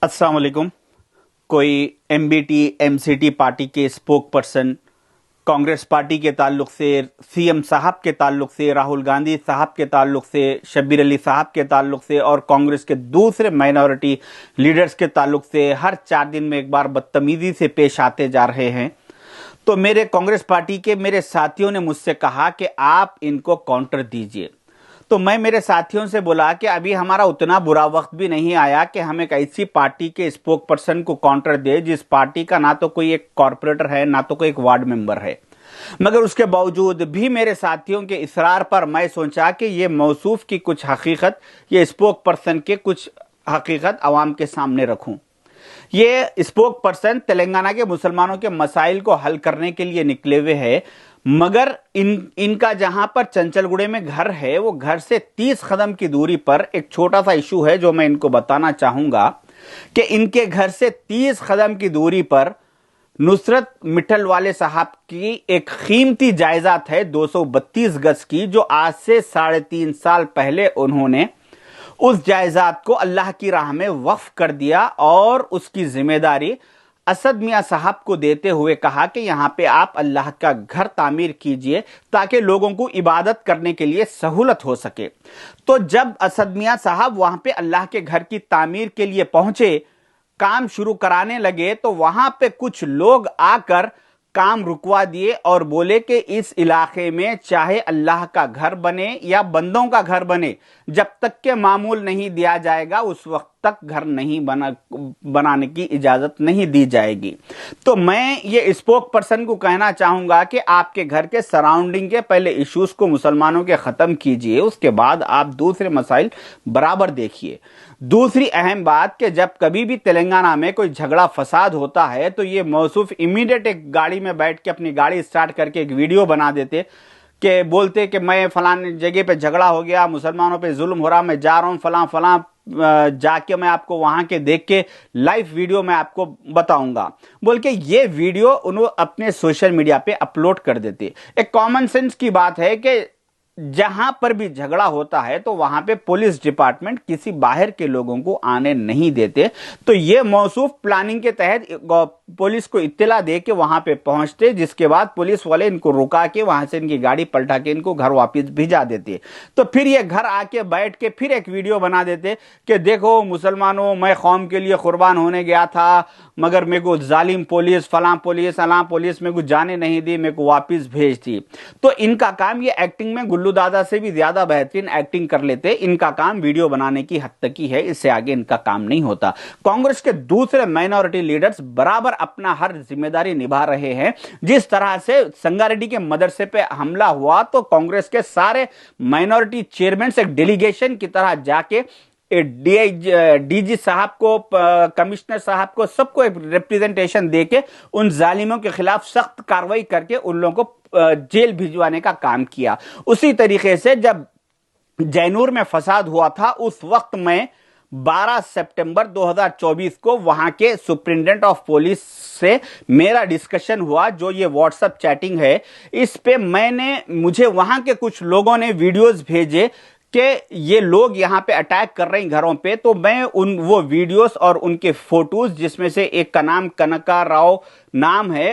अस्सलाम वालेकुम। कोई एमबीटी एमसीटी पार्टी के स्पोक पर्सन कांग्रेस पार्टी के ताल्लुक से, सीएम साहब के ताल्लुक से, राहुल गांधी साहब के ताल्लुक से, शब्बीर अली साहब के ताल्लुक से और कांग्रेस के दूसरे माइनॉरिटी लीडर्स के ताल्लुक से हर 4 दिन में एक बार बदतमीजी से पेश आते जा रहे हैं। तो मेरे कांग्रेस पार्टी के मेरे साथियों ने मुझसे कहा कि आप इनको काउंटर दीजिए। तो मैं मेरे साथियों से बोला कि अभी हमारा उतना बुरा वक्त भी नहीं आया कि हम एक ऐसी पार्टी के स्पोक पर्सन को काउंटर दे जिस पार्टी का ना तो कोई एक कॉर्पोरेटर है ना तो कोई एक वार्ड मेंबर है। मगर उसके बावजूद भी मेरे साथियों के इसरार पर मैं सोचा कि ये मौसूफ की कुछ हकीकत, ये स्पोक पर्सन के कुछ हकीकत अवाम के सामने रखूं। ये स्पोक पर्सन तेलंगाना के मुसलमानों के मसाइल को हल करने के लिए निकले हुए हैं, मगर इनका जहां पर चंचलगुड़े में घर है वो घर से 30 कदम की दूरी पर एक छोटा सा इशू है जो मैं इनको बताना चाहूंगा कि इनके घर से 30 कदम की दूरी पर नुसरत मिठल वाले साहब की एक कीमती जायदाद है 232 गज की, जो आज से 3.5 साल पहले उन्होंने उस जायदाद को अल्लाह की राह में वक्फ कर दिया और उसकी जिम्मेदारी असद मियां साहब को देते हुए कहा कि यहां पे आप अल्लाह का घर तामीर कीजिए ताकि लोगों को इबादत करने के लिए सहूलत हो सके। तो जब असद मियां साहब वहां पे अल्लाह के घर की तामीर के लिए पहुंचे, काम शुरू कराने लगे, तो वहां पे कुछ लोग आकर काम रुकवा दिए और बोले कि इस इलाके में चाहे अल्लाह का घर बने या बंदों का घर बने, जब तक के मामूल नहीं दिया जाएगा उस वक्त तक घर नहीं बनाने की इजाजत नहीं दी जाएगी। तो मैं ये स्पोक पर्सन को कहना चाहूंगा कि आपके घर के सराउंडिंग के पहले इश्यूज को मुसलमानों के खत्म कीजिए, उसके बाद आप दूसरे मसाइल बराबर देखिए। दूसरी अहम बात कि जब कभी भी तेलंगाना में कोई झगड़ा फसाद होता है तो ये मौसूफ इमीडिएट एक गाड़ी में बैठ के अपनी गाड़ी स्टार्ट करके एक वीडियो बना देते कि बोलते कि मैं फलाने जगह पे झगड़ा हो गया, मुसलमानों पे जुल्म हो रहा, मैं जा रहा हूं फलां फलां, जाके मैं आपको वहां के देख के लाइव वीडियो मैं आपको बताऊंगा बोल के ये वीडियो उन्होंने अपने सोशल मीडिया पे अपलोड कर देते। एक कॉमन सेंस की बात है कि जहां पर भी झगड़ा होता है तो वहां पे पुलिस डिपार्टमेंट किसी बाहर के लोगों को आने नहीं देते। तो ये मौसूफ प्लानिंग के तहत पुलिस को इत्तला दे के वहां पे पहुंचते, जिसके बाद पुलिस वाले इनको रुका के वहां से इनकी गाड़ी पलटा के इनको घर वापस भिजा देते। तो फिर ये घर आके बैठ के फिर एक वीडियो बना देते कि देखो मुसलमानों, मैं कौम के लिए कुर्बान होने गया था मगर मेरे को जालिम पुलिस फलां पुलिस अलां पुलिस मेरे को जाने नहीं दी, मेरे को वापस भेज दी। तो इनका काम, ये एक्टिंग में गुल्लू दादा से भी ज्यादा बेहतरीन एक्टिंग कर लेते। इनका काम वीडियो बनाने की हद तक ही है, इससे आगे इनका काम नहीं होता। कांग्रेस के दूसरे माइनॉरिटी लीडर्स बराबर अपना हर जिम्मेदारी निभा रहे हैं। जिस तरह से संगारेड्डी के मदरसे पे हमला हुआ तो कांग्रेस के सारे माइनॉरिटी चेयरमैन एक डेलीगेशन की तरह जाके डीजी साहब को, कमिश्नर साहब को, सबको एक रिप्रेजेंटेशन देके उन जालिमों के खिलाफ सख्त कार्रवाई करके उन लोगों को जेल भिजवाने का काम किया। उसी तरीके से जब जैनूर में फसाद हुआ था उस वक्त में 12 सितंबर 2024 को वहां के सुप्रिंटेंडेंट ऑफ पुलिस से मेरा डिस्कशन हुआ। जो ये व्हाट्सएप चैटिंग है इस पे मुझे वहां के कुछ लोगों ने वीडियोस भेजे कि ये लोग यहां पे अटैक कर रहे हैं घरों पे। तो मैं वो वीडियोस और उनके फोटोज, जिसमें से एक का नाम कनका राव नाम है,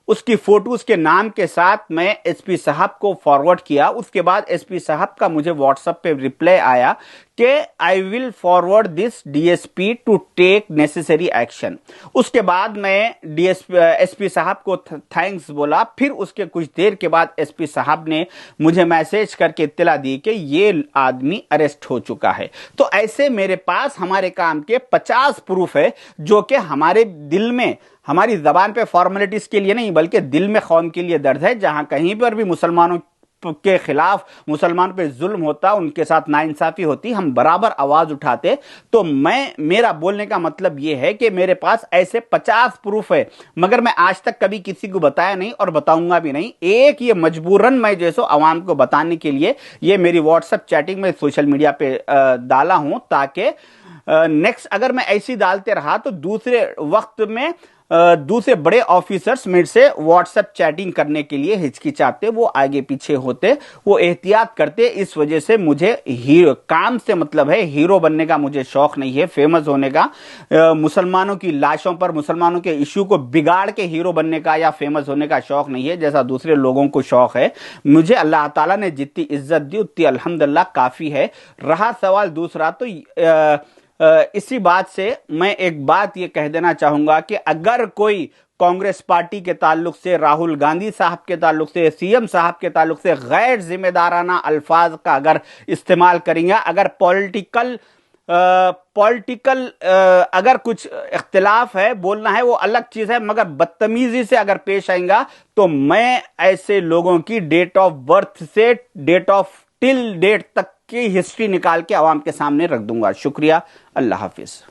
उसकी फोटोज के नाम के साथ मैं एसपी साहब को फॉरवर्ड किया। उसके बाद एसपी साहब का मुझे व्हाट्सएप पे रिप्लाई आया कि I will forward this DSP to take necessary action. उसके बाद मैं एसपी साहब को थैंक्स बोला। फिर उसके कुछ देर के बाद एसपी साहब ने मुझे मैसेज करके इत्तला दी कि ये आदमी अरेस्ट हो चुका है। तो ऐसे मेरे पास हमारे काम के 50 प्रूफ है जो कि हमारे दिल में, हमारी जबान पे फॉर्मेलिटीज के लिए नहीं बल्कि दिल में कौम के लिए दर्द है। जहां कहीं पर भी मुसलमानों के खिलाफ, मुसलमान पे जुल्म होता, उनके साथ नाइंसाफी होती, हम बराबर आवाज उठाते। तो मेरा बोलने का मतलब यह है कि मेरे पास ऐसे 50 प्रूफ है, मगर मैं आज तक कभी किसी को बताया नहीं और बताऊंगा भी नहीं। एक ये मजबूरन मैं जैसो आवाम को बताने के लिए ये मेरी व्हाट्सएप चैटिंग में सोशल मीडिया पे डाला हूं, ताकि नेक्स्ट अगर मैं ऐसी डालते रहा तो दूसरे वक्त में दूसरे बड़े ऑफिसर्स मेरे से व्हाट्सएप चैटिंग करने के लिए हिचकिचाते, वो आगे पीछे होते, वो एहतियात करते। इस वजह से मुझे हीरो काम से मतलब है, हीरो बनने का मुझे शौक नहीं है, फेमस होने का, मुसलमानों की लाशों पर, मुसलमानों के इश्यू को बिगाड़ के हीरो बनने का या फेमस होने का शौक नहीं है, जैसा दूसरे लोगों को शौक है। मुझे अल्लाह ताला ने जितनी इज्जत दी उतनी अल्हम्दुलिल्लाह काफी है। रहा सवाल दूसरा, तो इसी बात से मैं एक बात ये कह देना चाहूंगा कि अगर कोई कांग्रेस पार्टी के ताल्लुक से, राहुल गांधी साहब के ताल्लुक से, सीएम साहब के ताल्लुक से गैर जिम्मेदाराना अल्फाज का अगर इस्तेमाल करेंगे, अगर पॉलिटिकल अगर कुछ इख्तिलाफ है, बोलना है वो अलग चीज है, मगर बदतमीजी से अगर पेश आएगा तो मैं ऐसे लोगों की डेट ऑफ बर्थ से डेट ऑफ टिल डेट तक की हिस्ट्री निकाल के आवाम के सामने रख दूंगा। शुक्रिया, अल्लाह हाफिज।